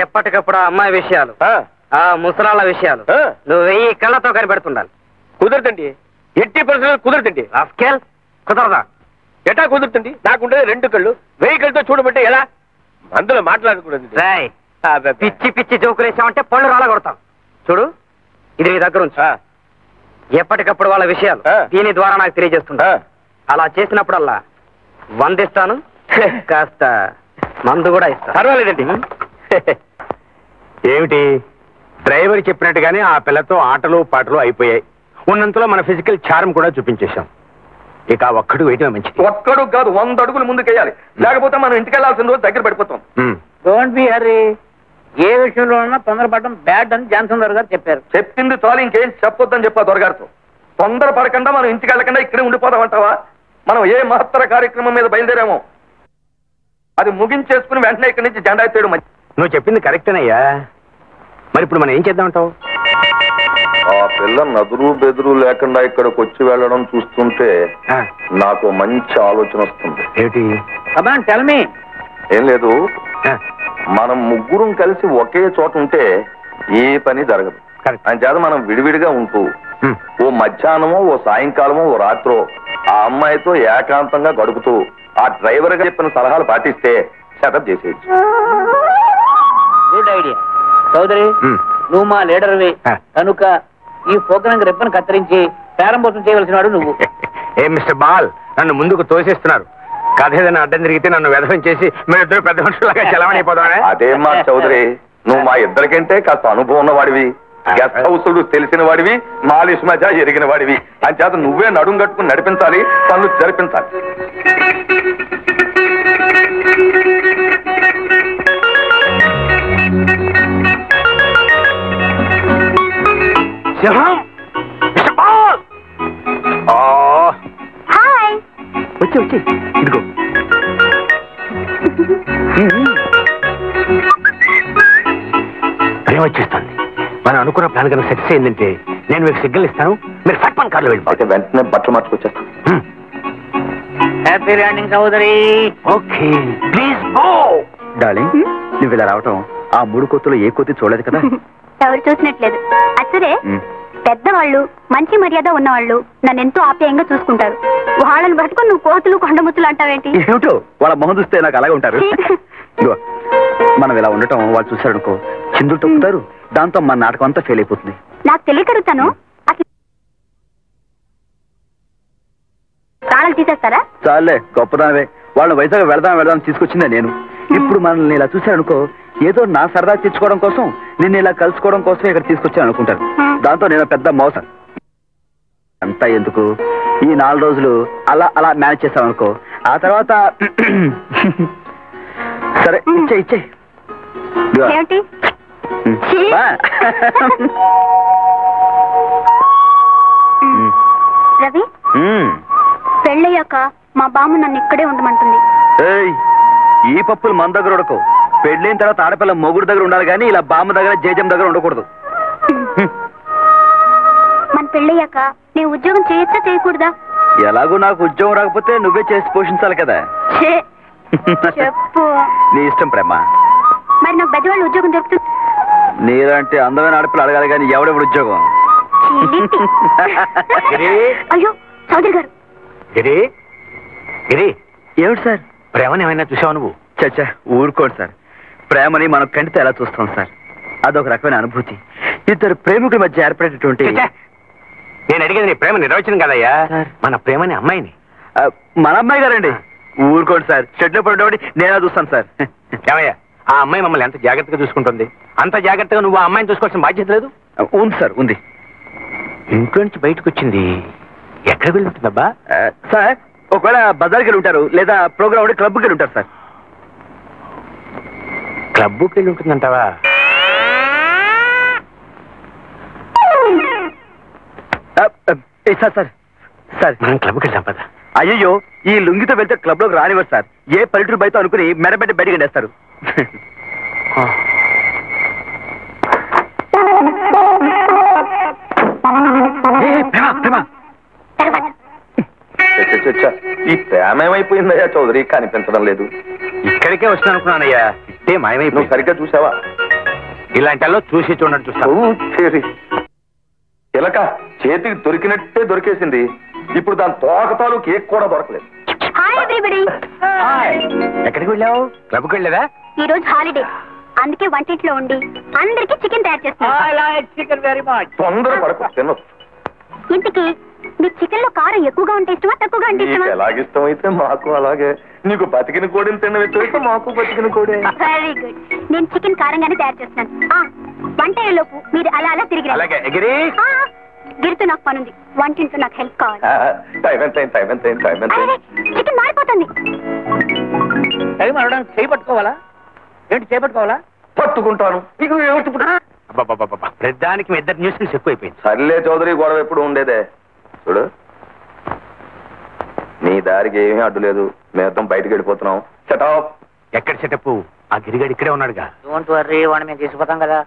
ఎప్పటికప్పుడు ఆ అమ్మాయి విషయాలు, ఆ ముసలాళ్ళ విషయాలు నువ్వు 1000 కళ్ళతో కనిపెడుతుండాలి. కుదరదండి, ఎట్టి పరిస్థితుల్లో కుదరదండి. రాస్కెల్, కుదరదా? ఎటా కుదురుతుంది? నాకుంటే 2 కళ్ళు, 1000 కళ్ళతో చూడబట్టే ఎలా? అందులో మాట్లాడకూడదు. పిచ్చి పిచ్చి జోకులు వేసామంటే పళ్ళు రాళ్ళ కొడతాం. చూడు, ఇది నీ దగ్గర ఉంచు. ఎప్పటికప్పుడు వాళ్ళ విషయాలు దీని ద్వారా నాకు తెలియజేస్తుంటా. అలా చేసినప్పుడల్లా 100 ఇస్తాను, కాస్త మందు కూడా ఇస్తాను. పర్వాలేదండి. ఏమిటి, డ్రైవర్ చెప్పినట్టుగానే ఆ పిల్లతో ఆటలు పాటలు అయిపోయాయి. ఉన్నంతలో మన ఫిజికల్ చారం కూడా చూపించేశాం. ఇక ఒక్కడు వేయటమే మంచిది. ఒక్కడు కాదు, 100 అడుగులు ముందుకెయ్యాలి. లేకపోతే మనం ఇంటికి వెళ్ళాల్సిన రోజు దగ్గర పడిపోతాం. డోంట్ బి హరీ. ఏ విషయంలో ఉన్నా తొందరపడడం బ్యాడ్ అని జాన్సన్ గారు చెప్పారు. చెప్పింది చాలు, ఇంకేం చెప్పొద్దని చెప్పా దొరగారితో. తొందర పడకుండా మనం ఇంటికి వెళ్ళకుండా ఇక్కడే ఉండిపోదామంటావా? మనం ఏ మహత్తర కార్యక్రమం మీద బయలుదేరామో అది ముగించేసుకుని వెంటనే ఇక్కడి నుంచి జెండా ఎత్తేయడం మంచి. నువ్వు చెప్పింది కరెక్టేనయ్యా. మరి ఇప్పుడు మనం ఏం చేద్దామంటావు? ఆ పిల్ల నదురు బెదురు లేకుండా ఇక్కడికి వచ్చి వెళ్ళడం చూస్తుంటే నాకు మంచి ఆలోచన వస్తుంది. ఏమిటి? ఏం లేదు, మనం ముగ్గురం కలిసి ఒకే చోట ఉంటే ఏ పని జరగదు. అని చేత మనం విడివిడిగా ఉంటూ ఓ మధ్యాహ్నమో ఓ సాయంకాలమో ఓ రాత్రో ఆ అమ్మాయితో ఏకాంతంగా గడుపుతూ ఆ డ్రైవర్ గా చెప్పిన సలహాలు పాటిస్తే సెటప్ చేసేయచ్చు. గుడ్ ఐడియా చౌదరి, నువ్వు మా లీడర్వి కనుక ఈ ప్రోగ్రాం రెప్పను కత్తిరించి ప్రారంభోత్సవం చేయవలసిన వాడు నువ్వు. ఏ మిస్టర్ బాల్, నన్ను ముందుకు తోసేస్తున్నారు. కథ ఏదైనా అడ్డం జరిగితే నన్ను వ్యధం చేసి మీరిద్దరు పెద్ద మనుషులాగా చలవనైపోతానే. అదేం మా చౌదరి, నువ్వు మా ఇద్దరికంటే కాస్త అనుభవం ఉన్నవాడివి, గెస్ట్ హౌసులు తెలిసిన వాడివి, మాలిష్ మజా ఎరిగిన వాడివి. అని చేత నువ్వే నడుం కట్టుకుని నడిపించాలి, పనులు జరిపించాలి. వచ్చి వచ్చి ఇదిగో. ప్రేమ వచ్చేస్తుంది. మనం అనుకున్న ప్లాన్ కనుక సక్సెస్ అయిందంటే నేను మీకు సిగ్నల్ ఇస్తాను, మీరు ఫట్మన్ కార్లో వెళ్ళిపోతే వెంటనే బట్టలు మార్చుకొచ్చేస్తాను. Happy landing Chowdary. Okay, please go. Darling, నువ్వు ఇలా రావటం ఆ 3 కోతులు ఏ కోతి చూడలేదు కదా? ఎవరు చూసినట్లేదు. అసలే పెద్దవాళ్ళు, మంచి మర్యాద ఉన్నవాళ్ళు నన్ను ఎంతో ఆప్యాయంగా చూసుకుంటారు. వాళ్ళని పట్టుకొని నువ్వు కోతులు కొండముచ్చులు అంటావేంటి? ఏమిటో వాళ్ళ మొహం చూస్తే నాకు అలాగే ఉంటారు. మనం ఇలా ఉండటం వాళ్ళు చూసారనుకో చిందులు తొక్కుతారు. దాంతో మన నాటకం అంతా ఫెయిల్ అయిపోతుంది. నాకు తెలియకడుగుతాను, అసలు ప్రాణాలు తీసేస్తారా? చాలే, గొప్పదానవే. వాళ్ళని వైజాగ్ వెళదాం తీసుకొచ్చిందే నేను. ఇప్పుడు మనల్ని ఇలా చూసారనుకో ఏదో నా సరదా తెచ్చుకోవడం కోసం, నిన్ను ఇలా కలుసుకోవడం కోసం ఇక్కడ తీసుకొచ్చాను అనుకుంటారు. దాంతో నేను పెద్ద మోసం. అంతా ఎందుకు, ఈ 4 రోజులు అలా అలా మేనేజ్ చేస్తాం అనుకో, ఆ తర్వాత సరే ఇచ్చే రవి, పెళ్ళయ్యాక మా బామ్మ నన్ను ఇక్కడే ఉండమంటుంది. ఈ పప్పులు మన దగ్గర ఉడకవు. పెళ్ళైన తర్వాత ఆడపిల్ల మొగుడు దగ్గర ఉండాలి కానీ ఇలా బామ్మ దగ్గర జేజం దగ్గర ఉండకూడదు. మన పెళ్ళయ్యాక నేను ఉద్యోగం చేయొచ్చా చేయకూడదా? ఎలాగో నాకు ఉద్యోగం రాకపోతే నువ్వే చేసి పోషించాలి కదా. చెప్పు. నీ ఇష్టం ప్రేమ. మరి నాకు పెద్దవాళ్ళు ఉద్యోగం దొరుకుతుంది? నీలాంటి అందమైన ఆడపిల్ల అడగాలి కానీ ఎవడెవడు ఉద్యోగం? అయ్యో చౌదరి గారు. గిరి గిరి, ఏమిటి సార్? ప్రేమని ఏమైనా చూసావు నువ్వు? చచ్చా, ఊరుకోండి సార్. ప్రేమని మనం కంటితో ఎలా చూస్తాం సార్? అదొక రకమైన అనుభూతి. ఇద్దరు ప్రేమికుల మధ్య ఏర్పడేటటువంటి. నేను అడిగేది నీ ప్రేమ నిర్వచనం కదయ్యా, మన ప్రేమని అమ్మాయిని. మన అమ్మాయి గారండి. ఊరుకోండి సార్, షెడ్లో పడేవాడి నేనే చూస్తాను సార్. ఏమయ్యా, ఆ అమ్మాయి మమ్మల్ని ఎంత జాగ్రత్తగా చూసుకుంటుంది, అంత జాగ్రత్తగా నువ్వు ఆ అమ్మాయిని చూసుకోవాల్సిన బాధ్యత లేదు? ఉంది సార్, ఉంది. ఇంట్లో నుంచి బయటకు వచ్చింది, ఎక్కడ వెళ్ళి ఉంటుందబ్బా? సార్ ఒకవేళ బజార్కి వెళ్ళి ఉంటారు, లేదా ప్రోగ్రామ్ ఉంటే క్లబ్కి వెళ్ళి ఉంటారు సార్. క్లబ్కి వెళ్ళి ఉంటుందంటావా? సార్ సార్ సార్ మనం క్లబ్కి వెళ్ళాం పద. అయ్యో, ఈ లుంగితో వెళ్తే క్లబ్ లోకి రానివ్వరు సార్. ఏ పల్లెటూరు బయట అనుకుని మెడబెట్టి బయటికి వెళ్ళేస్తారు. ఈ ప్రేమ ఏమైపోయిందయ్యా చౌదరి? కనిపించడం లేదు. ఇక్కడికే వస్తాను అనుకున్నానయ్యా, ఇట్టే మాయమైపోయి. సరిగ్గా చూసావా? ఇలాంటిలో చూసి చూడండి చూస్తా. చిలక చేతికి దొరికినట్టే దొరికేసింది. ఇప్పుడు దాని తోకతాలు కేక్ కూడా దొరకలేదు. Hi everybody. ఎక్కడికి వెళ్ళావు? క్లబ్కి వెళ్ళలేదా? ఈ రోజు హాలిడే, అందుకే వంటింట్లో ఉండి అందరికి చికెన్ తయారు చేస్తున్నాను. తొందర పడకు, తినొచ్చు. ఇంతకీ మీకు చికెన్ లో కారం ఎక్కువగా ఉంటే ఇష్టమా, తక్కువగా ఉంటే ఇష్టమా? ఎలాగిష్టం అయితే మాకు అలాగే. నీకు బతికిన కోడిని తినడం ఇష్టమైతే మాకు బతికిన కోడి. Very good. నేను చికెన్ కారంగానే తయారు చేస్తున్నాను. వంట అయ్యేలోపు మీరు అలా అలా తిరిగి అలాగే ఎగిరి. గిరితో నాకు పనుంది, వంటింట్లో నాకు హెల్ప్ కావాలి. చికెన్ మారిపోతుంది. టైం అడగడానికి చేపట్టుకోవాలా? ఏంటి చేపట్టుకోవాలా? పట్టుకుంటాను. ప్రతిదానికి మీ ఇద్దరు న్యూస్ ఎక్కువైపోయింది. సర్లే చౌదరి, గొడవ ఎప్పుడు ఉండేదే. చూడు, నీ దారికి ఏమీ అడ్డు లేదు. మేతం బయటకు వెళ్ళిపోతున్నాం. సెటప్. ఎక్కడ సెటప్? ఆ గిరిగాడు ఇక్కడే ఉన్నాడుగా. డోంట్ వర్రీ, వాడిని మేము తీసుకుపోతాం కదా.